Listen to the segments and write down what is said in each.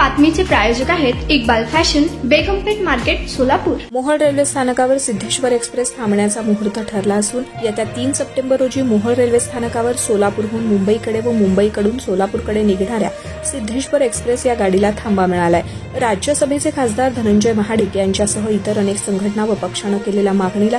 बातमीचे प्रायोजक आहेत Iqbal fashion, Begampeth market, Solapur. Mohol railway स्थानकावर सिद्धेश्वर एक्सप्रेस थांबण्याचा मुहूर्त ठरला असून येत्या 3 सप्टेंबर रोजी मोहोळ रेल्वे स्थानकावर सोलापूरहून मुंबईकडे व मुंबईकडून सोलापूरकडे निघणाऱ्या सिद्धेश्वर एक्सप्रेस या गाडीला थांबा मिळालाय। राज्यसभेचे खासदार धनंजय महाडिक यांच्यासह इतर अनेक संघटना व पक्षानं केलेल्या मागणीला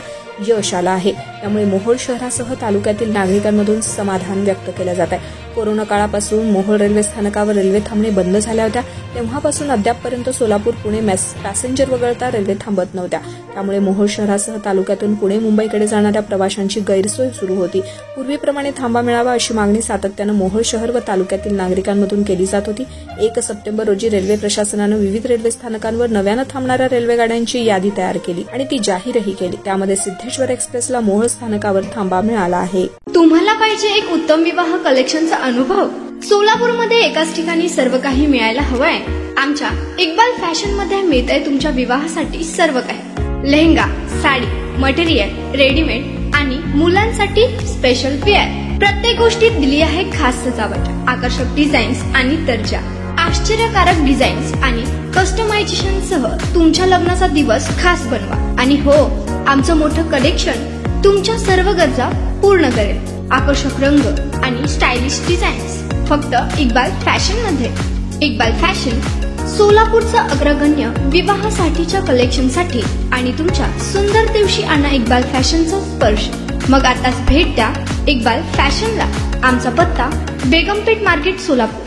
यश आलं आहे। त्यामुळे मोहोळ शहरासह तालुक्यातील नागरिकांमधून समाधान व्यक्त केलं जात आहे। कोरोना काळापासून मोहोळ रेल्वे स्थानकावर रेल्वे थांबणे बंद झाल्या होत्या, तेव्हापासून अद्यापपर्यंत सोलापूर पुणे पॅसेंजर वगळता रेल्वे थांबत नव्हत्या। त्यामुळे मोहोळ शहरासह तालुक्यातून पुणे मुंबईकडे जाणाऱ्या प्रवाशांची गैरसोय सुरू होती। पूर्वीप्रमाणे थांबा मिळावा अशी मागणी सातत्यानं मोहोळ शहर व तालुक्यातील नागरिकांमधून केली जात होती। 1 सप्टेंबर रोजी रेल्वे प्रशासनानं विविध रेल्वे स्थानकांवर नव्यानं थांबणाऱ्या रेल्वेगाड्यांची यादी तयार केली आणि ती जाहीरही केली। त्यामध्ये सिद्धेश्वर एक्सप्रेसला मोहोळ स्थानकावर थांबा मिळाला आहे। तुम्हाला पाहिजे एक उत्तम विवाह कलेक्शनचा अनुभव? सोलापूरमध्ये एकाच ठिकाणी सर्व काही मिळायला हवंय? आमच्या इक्बाल फॅशन मध्ये मिळतंय तुमच्या विवाहासाठी सर्व काही। लेहंगा, साडी, मटेरियल, रेडीमेड आणि मुलांसाठी स्पेशल वेअर। प्रत्येक गोष्टीत दिली आहे खास सजावट, आकर्षक डिझाईन्स आणि दर्जा, आश्चर्यकारक डिझाईन्स आणि कस्टमायझेशन सह तुमच्या लग्नाचा दिवस खास बनवा। आणि हो, आमचं मोठं कलेक्शन तुमच्या सर्व गरजा पूर्ण करेल। आकर्षक रंग आणि स्टायलिश डिझाईन्स फक्त इक्बाल फॅशन मध्ये। इक्बाल फॅशन सोलापूरचा अग्रगण्य विवाहासाठीच्या कलेक्शनसाठी आणि तुमच्या सुंदर दिवशी आणा इक्बाल फॅशनचा स्पर्श। मग आताच भेट द्या इक्बाल फॅशनला। आमचा पत्ता बेगमपेठ मार्केट, सोलापूर।